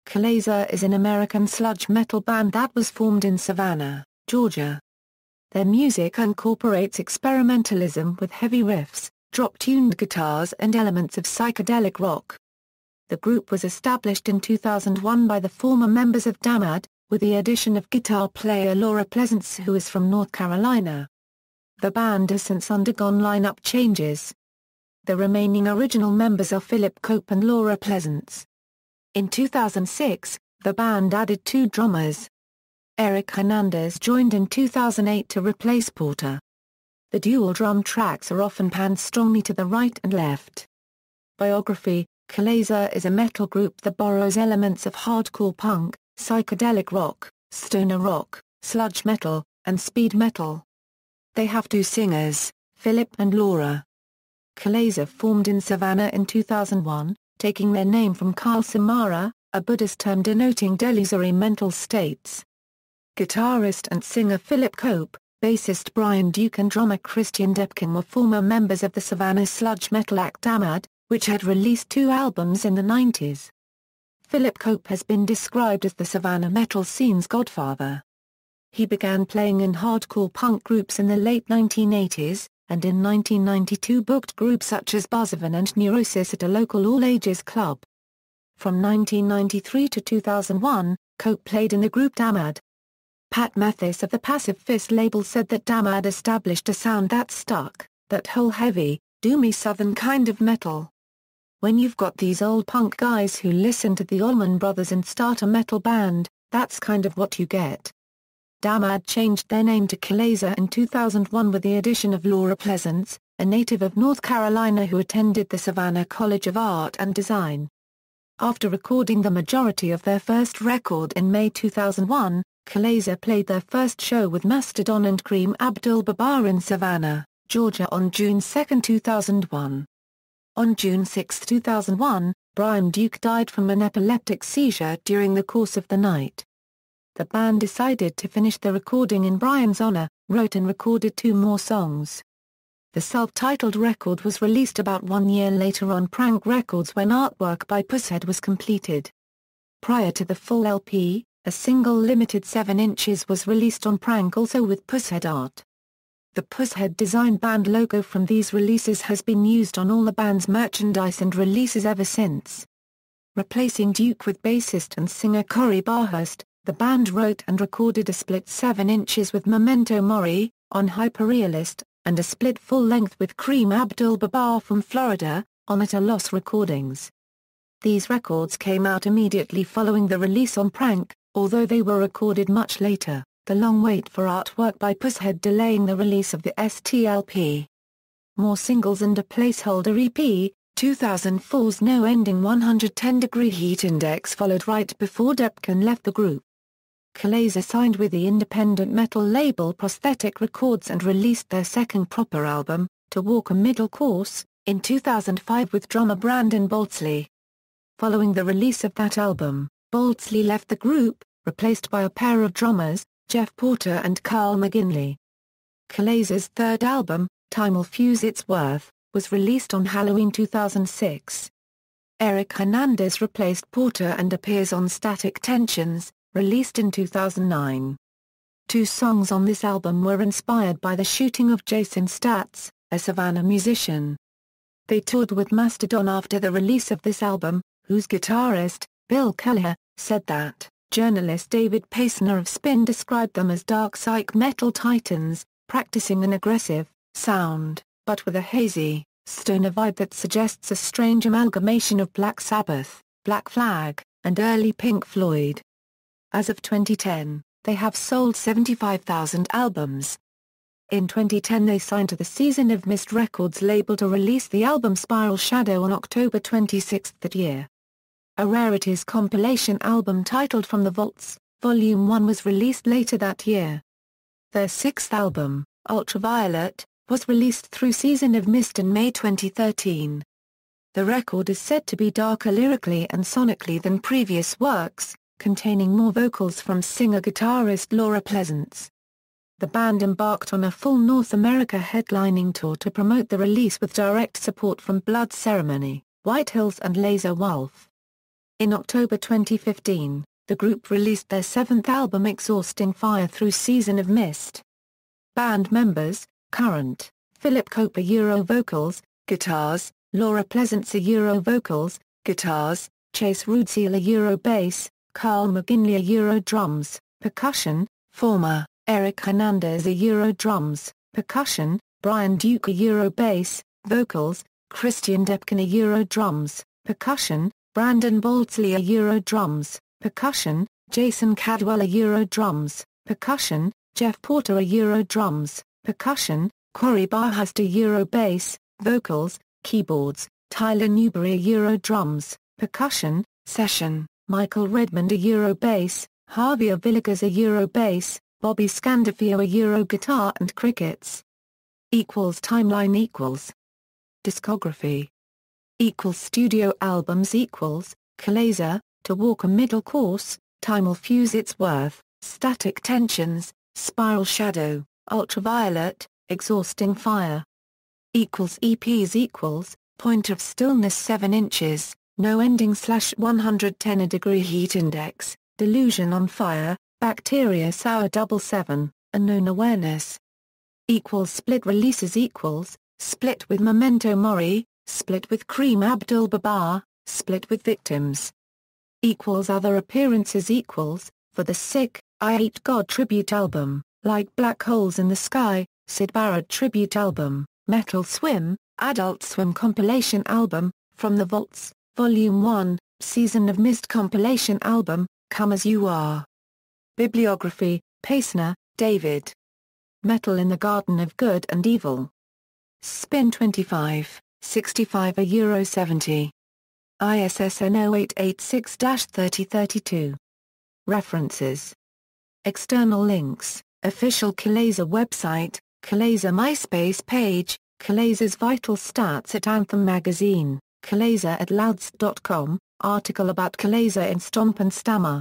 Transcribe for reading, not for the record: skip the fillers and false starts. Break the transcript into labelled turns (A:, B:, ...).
A: Kylesa is an American sludge metal band that was formed in Savannah, Georgia. Their music incorporates experimentalism with heavy riffs, drop-tuned guitars and elements of psychedelic rock. The group was established in 2001 by the former members of Damad, with the addition of guitar player Laura Pleasance, who is from North Carolina. The band has since undergone lineup changes. The remaining original members are Phillip and Laura Pleasance. In 2006, the band added 2 drummers. Hernandez joined in 2008 to replace Porter. The dual drum tracks are often panned strongly to the right and left. Biography: Kylesa is a metal group that borrows elements of hardcore punk, psychedelic rock, stoner rock, sludge metal, and speed metal. They have 2 singers, Phillip and Laura. Kylesa formed in Savannah in 2001, taking their name from Kylesa, a Buddhist term denoting delusory mental states. Guitarist and singer Phillip, bassist Brian Duke and drummer Christian Depkin were former members of the Savannah sludge metal act Damad, which had released 2 albums in the 90s. Phillip has been described as the Savannah metal scene's godfather. He began playing in hardcore punk groups in the late 1980s, and in 1992 booked groups such as Buzzervan and Neurosis at a local all-ages club. From 1993 to 2001, Cope played in the group Damad. Pat Mathis of the Passive Fist label said that Damad established a sound that stuck, that whole heavy, doomy southern kind of metal. When you've got these old punk guys who listen to the Allman Brothers and start a metal band, that's kind of what you get. Damad changed their name to Kylesa in 2001 with the addition of Laura Pleasance, a native of North Carolina who attended the Savannah College of Art and Design. After recording the majority of their first record in May 2001, Kylesa played their first show with Mastodon and Kareem Abdul-Jabbar in Savannah, Georgia on June 2, 2001. On June 6, 2001, Brian Duke died from an epileptic seizure during the course of the night. The band decided to finish the recording in Brian's honor, wrote and recorded 2 more songs. The self-titled record was released about 1 year later on Prank Records when artwork by Pushead was completed. Prior to the full LP, a single limited 7 inches was released on Prank also with Pushead art. The Pushead designed band logo from these releases has been used on all the band's merchandise and releases ever since. Replacing Duke with bassist and singer Corey Barhurst, the band wrote and recorded a split 7 inches with Memento Mori, on Hyperrealist, and a split full-length with Kareem Abdul-Jabbar from Florida, on At a Loss Recordings. These records came out immediately following the release on Prank, although they were recorded much later, the long wait for artwork by Pushead delaying the release of the STLP. More singles and a placeholder EP, 2004's No Ending 110° Heat Index followed right before Depkin left the group. Kylesa signed with the independent metal label Prosthetic Records and released their second proper album, To Walk a Middle Course, in 2005 with drummer Brandon Boltsley. Following the release of that album, Boltsley left the group, replaced by a pair of drummers, Jeff Porter and Carl McGinley. Kylesa's third album, Time'll Fuse Its Worth, was released on Halloween 2006. Eric Hernandez replaced Porter and appears on Static Tensions, released in 2009. 2 songs on this album were inspired by the shooting of Jason Statz, a Savannah musician. They toured with Mastodon after the release of this album, whose guitarist, Bill Kelleher, said that, journalist David Paisner of Spin described them as dark psych metal titans, practicing an aggressive sound, but with a hazy, stoner vibe that suggests a strange amalgamation of Black Sabbath, Black Flag, and early Pink Floyd. As of 2010, they have sold 75,000 albums. In 2010 they signed to the Season of Mist Records label to release the album Spiral Shadow on October 26 that year. A rarities compilation album titled From the Vaults, Volume 1 was released later that year. Their 6th album, Ultraviolet, was released through Season of Mist in May 2013. The record is said to be darker lyrically and sonically than previous works, containing more vocals from singer-guitarist Laura Pleasance. The band embarked on a full North America headlining tour to promote the release with direct support from Blood Ceremony, White Hills and Laser Wolf. In October 2015, the group released their seventh album Exhausting Fire through Season of Mist. Band members: current, Phillip Coper Euro vocals, guitars, Laura Pleasantser Euro vocals, guitars, Chase Rudzila Euro bass, Carl McGinley Euro drums, percussion, former, Eric Hernandez Euro drums, percussion, Brian Duke Euro bass, vocals, Christian Depkin Euro drums, percussion, Brandon Boltzley Euro drums, percussion, Jason Cadwell Euro drums, percussion, Jeff Porter Euro drums, percussion, Corey Barhust Euro bass, vocals, keyboards, Tyler Newberry Euro drums, percussion, session, Michael Redmond Euro bass, Javier Villegas Euro bass, Bobby Scandafio Euro guitar and crickets. Timeline Discography Studio albums Kylesa, To Walk a Middle Course, Time'll Fuse Its Worth, Static Tensions, Spiral Shadow, Ultraviolet, Exhausting Fire. EPs Point of Stillness 7 inches, No Ending /110 A Degree Heat Index, Delusion on Fire, Bacteria Sour 77, Unknown Awareness. Split releases Split with Memento Mori, Split with Kareem Abdul-Jabbar, Split with Victims. Other appearances For the Sick, I Hate God tribute album, Like Black Holes in the Sky, Syd Barrett tribute album, Metal Swim, Adult Swim compilation album, From the Vaults, Volume 1, Season of Mist compilation album, Come As You Are. Bibliography, Paisner, David. Metal in the Garden of Good and Evil. Spin 25, 65 €70. ISSN 0886-3032. References. External links, official Kylesa website, Kylesa MySpace page, Kylesa's Vital Stats at Anthem magazine, Kylesa at louds.com, article about Kylesa in Stomp and Stammer.